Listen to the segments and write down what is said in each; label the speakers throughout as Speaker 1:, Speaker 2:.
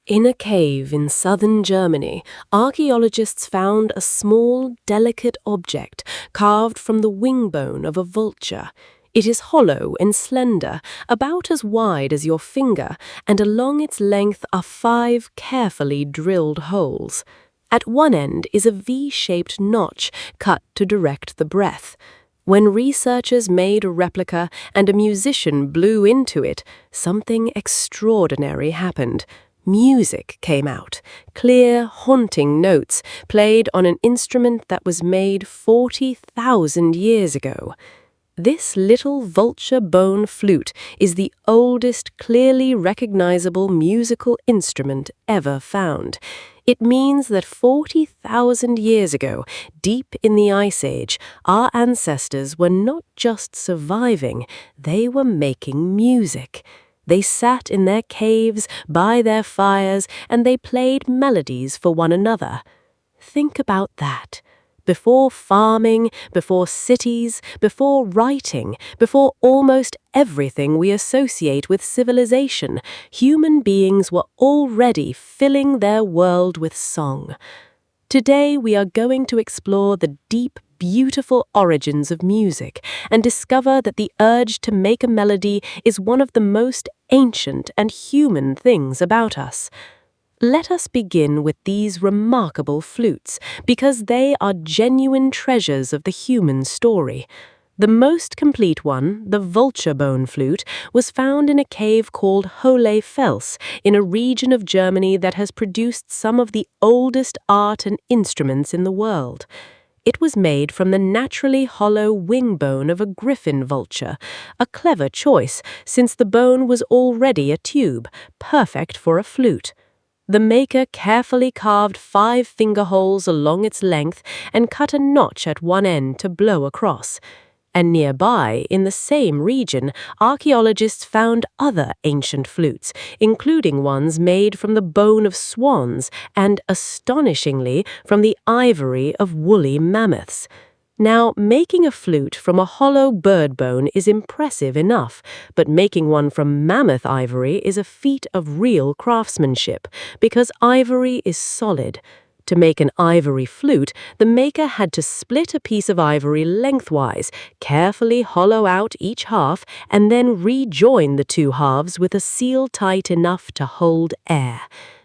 Speaker 1: In a cave in southern Germany, archaeologists found a small, delicate object carved from the wing bone of a vulture. It is hollow and slender, about as wide as your finger, and along its length are 5 carefully drilled holes. At one end is a V-shaped notch cut to direct the breath. When researchers made a replica and a musician blew into it, something extraordinary happened. Music came out, clear, haunting notes played on an instrument that was made 40,000 years ago. This little vulture bone flute is the oldest clearly recognizable musical instrument ever found. It means that 40,000 years ago, deep in the Ice Age, our ancestors were not just surviving, they were making music. They sat in their caves, by their fires, and they played melodies for one another. Think about that. Before farming, before cities, before writing, before almost everything we associate with civilization, human beings were already filling their world with song. Today we are going to explore the deep, beautiful origins of music and discover that the urge to make a melody is one of the most ancient and human things about us. Let us begin with these remarkable flutes, because they are genuine treasures of the human story. The most complete one, the vulture bone flute, was found in a cave called Hohle Fels in a region of Germany that has produced some of the oldest art and instruments in the world. It was made from the naturally hollow wing bone of a griffon vulture, a clever choice since the bone was already a tube, perfect for a flute. The maker carefully carved 5 finger holes along its length and cut a notch at one end to blow across. And nearby, in the same region, archaeologists found other ancient flutes, including ones made from the bone of swans and, astonishingly, from the ivory of woolly mammoths. Now, making a flute from a hollow bird bone is impressive enough, but making one from mammoth ivory is a feat of real craftsmanship, because ivory is solid. To make an ivory flute, the maker had to split a piece of ivory lengthwise, carefully hollow out each half, and then rejoin the 2 halves with a seal tight enough to hold air.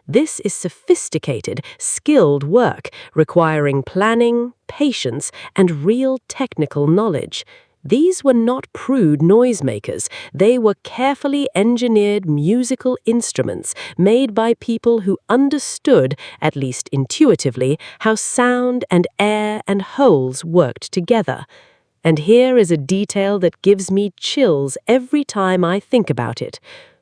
Speaker 1: This is sophisticated, skilled work, requiring planning, patience, and real technical knowledge. These were not prude noisemakers. They were carefully engineered musical instruments made by people who understood, at least intuitively, how sound and air and holes worked together. And here is a detail that gives me chills every time I think about it.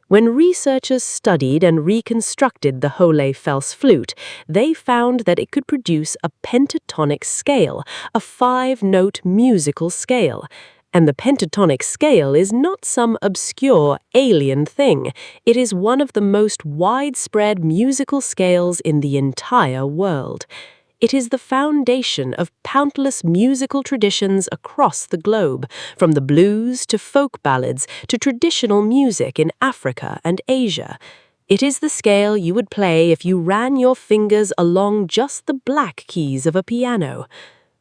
Speaker 1: When researchers studied and reconstructed the Hohle Fels flute, they found that it could produce a pentatonic scale, a 5-note musical scale. And the pentatonic scale is not some obscure, alien thing. It is one of the most widespread musical scales in the entire world. It is the foundation of countless musical traditions across the globe, from the blues to folk ballads to traditional music in Africa and Asia. It is the scale you would play if you ran your fingers along just the black keys of a piano.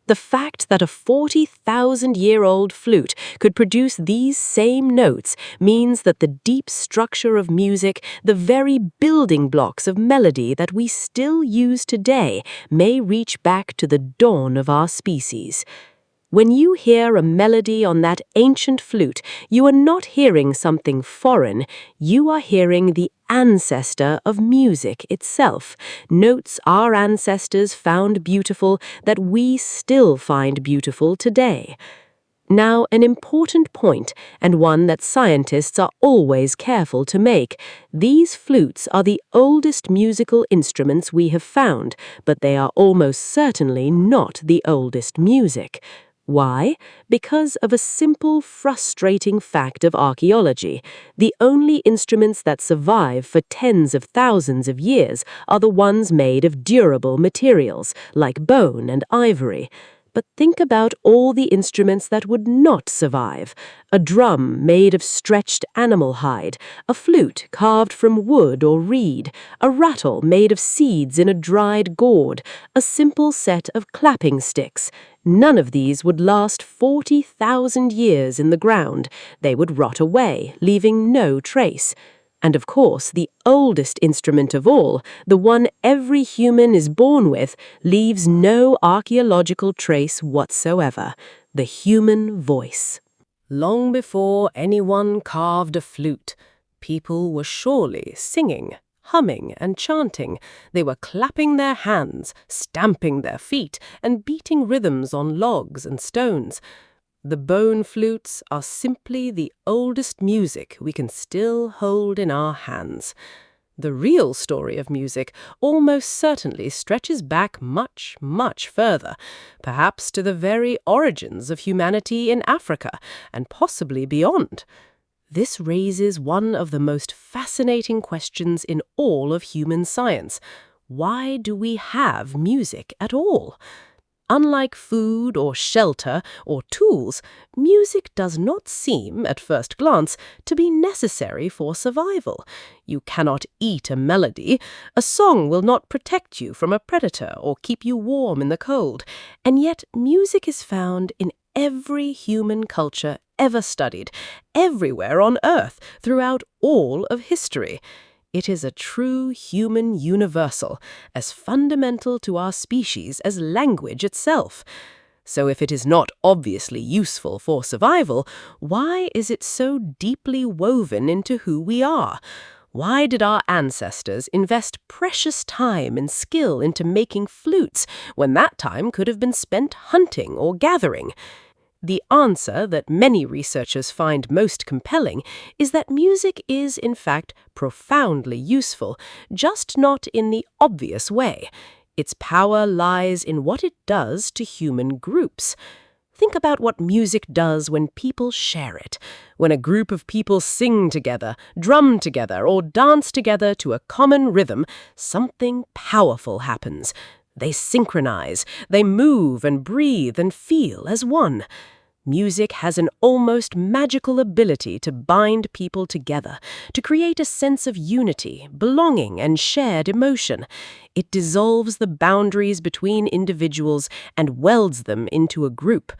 Speaker 1: The fact that a 40,000-year-old flute could produce these same notes means that the deep structure of music, the very building blocks of melody that we still use today, may reach back to the dawn of our species. When you hear a melody on that ancient flute, you are not hearing something foreign, you are hearing the ancestor of music itself, notes our ancestors found beautiful that we still find beautiful today. Now, an important point, and one that scientists are always careful to make: these flutes are the oldest musical instruments we have found, but they are almost certainly not the oldest music. Why? Because of a simple, frustrating fact of archaeology. The only instruments that survive for tens of thousands of years are the ones made of durable materials, like bone and ivory. But think about all the instruments that would not survive. A drum made of stretched animal hide, a flute carved from wood or reed, a rattle made of seeds in a dried gourd, a simple set of clapping sticks. None of these would last 40,000 years in the ground. They would rot away, leaving no trace. And of course, the oldest instrument of all, the one every human is born with, leaves no archaeological trace whatsoever: the human voice. Long before anyone carved a flute, people were surely singing, humming and chanting. They were clapping their hands, stamping their feet, and beating rhythms on logs and stones. The bone flutes are simply the oldest music we can still hold in our hands. The real story of music almost certainly stretches back much, much further, perhaps to the very origins of humanity in Africa, and possibly beyond. This raises one of the most fascinating questions in all of human science. Why do we have music at all? Unlike food or shelter or tools, music does not seem, at first glance, to be necessary for survival. You cannot eat a melody. A song will not protect you from a predator or keep you warm in the cold. And yet music is found in every human culture ever studied, everywhere on Earth, throughout all of history. It is a true human universal, as fundamental to our species as language itself. So if it is not obviously useful for survival, why is it so deeply woven into who we are? Why did our ancestors invest precious time and skill into making flutes when that time could have been spent hunting or gathering? The answer that many researchers find most compelling is that music is, in fact, profoundly useful, just not in the obvious way. Its power lies in what it does to human groups. Think about what music does when people share it. When a group of people sing together, drum together, or dance together to a common rhythm, something powerful happens. They synchronize, they move and breathe and feel as one. Music has an almost magical ability to bind people together, to create a sense of unity, belonging, and shared emotion. It dissolves the boundaries between individuals and welds them into a group.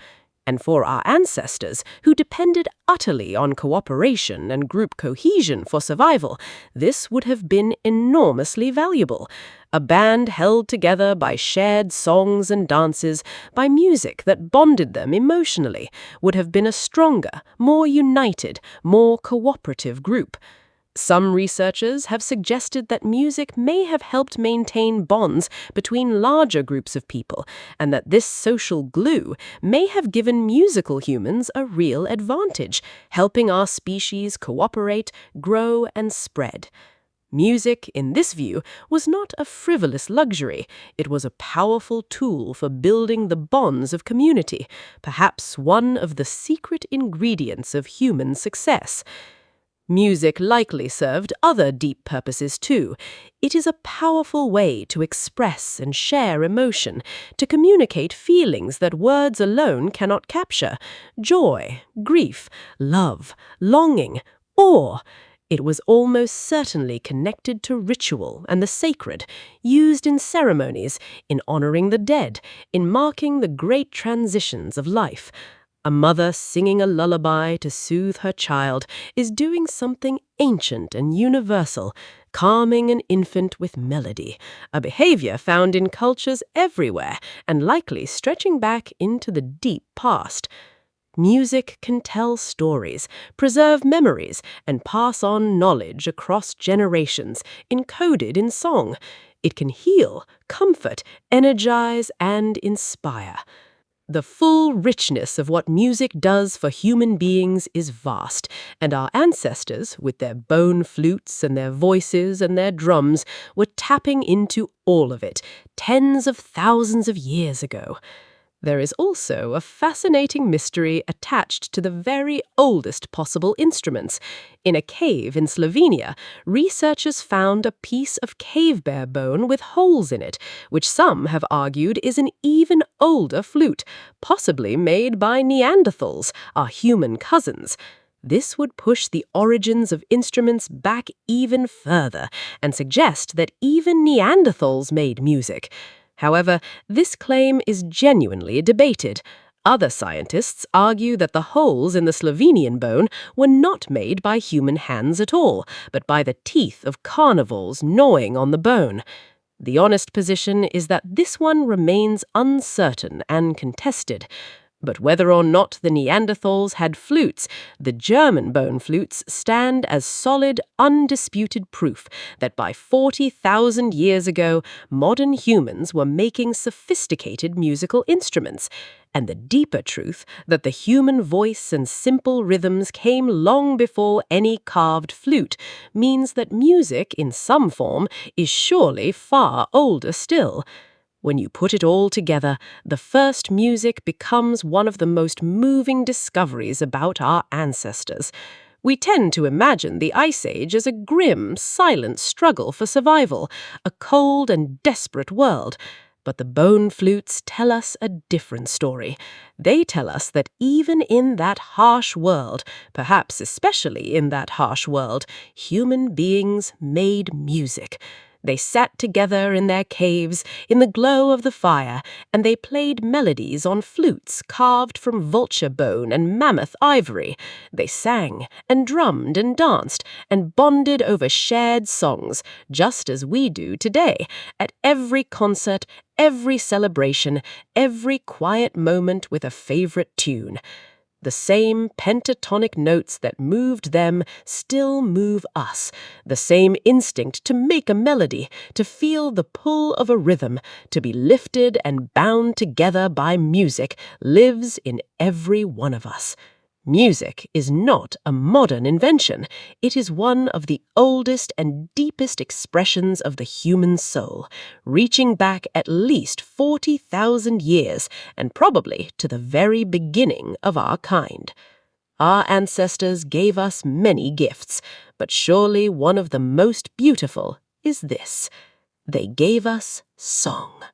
Speaker 1: And for our ancestors, who depended utterly on cooperation and group cohesion for survival, this would have been enormously valuable. A band held together by shared songs and dances, by music that bonded them emotionally, would have been a stronger, more united, more cooperative group. Some researchers have suggested that music may have helped maintain bonds between larger groups of people, and that this social glue may have given musical humans a real advantage, helping our species cooperate, grow, and spread. Music, in this view, was not a frivolous luxury. It was a powerful tool for building the bonds of community, perhaps one of the secret ingredients of human success. Music likely served other deep purposes too. It is a powerful way to express and share emotion, to communicate feelings that words alone cannot capture: joy, grief, love, longing, awe. It was almost certainly connected to ritual and the sacred, used in ceremonies, in honoring the dead, in marking the great transitions of life. A mother singing a lullaby to soothe her child is doing something ancient and universal, calming an infant with melody, a behavior found in cultures everywhere and likely stretching back into the deep past. Music can tell stories, preserve memories, and pass on knowledge across generations, encoded in song. It can heal, comfort, energize, and inspire. The full richness of what music does for human beings is vast, and our ancestors, with their bone flutes and their voices and their drums, were tapping into all of it tens of thousands of years ago. There is also a fascinating mystery attached to the very oldest possible instruments. In a cave in Slovenia, researchers found a piece of cave bear bone with holes in it, which some have argued is an even older flute, possibly made by Neanderthals, our human cousins. This would push the origins of instruments back even further and suggest that even Neanderthals made music. However, this claim is genuinely debated. Other scientists argue that the holes in the Slovenian bone were not made by human hands at all, but by the teeth of carnivores gnawing on the bone. The honest position is that this one remains uncertain and contested. But whether or not the Neanderthals had flutes, the German bone flutes stand as solid, undisputed proof that by 40,000 years ago, modern humans were making sophisticated musical instruments. And the deeper truth that the human voice and simple rhythms came long before any carved flute means that music, in some form, is surely far older still. When you put it all together, the first music becomes one of the most moving discoveries about our ancestors. We tend to imagine the Ice Age as a grim, silent struggle for survival, a cold and desperate world. But the bone flutes tell us a different story. They tell us that even in that harsh world, perhaps especially in that harsh world, human beings made music. They sat together in their caves, in the glow of the fire, and they played melodies on flutes carved from vulture bone and mammoth ivory. They sang and drummed and danced and bonded over shared songs, just as we do today, at every concert, every celebration, every quiet moment with a favorite tune. The same pentatonic notes that moved them still move us. The same instinct to make a melody, to feel the pull of a rhythm, to be lifted and bound together by music, lives in every one of us. Music is not a modern invention. It is one of the oldest and deepest expressions of the human soul, reaching back at least 40,000 years and probably to the very beginning of our kind. Our ancestors gave us many gifts, but surely one of the most beautiful is this: they gave us song.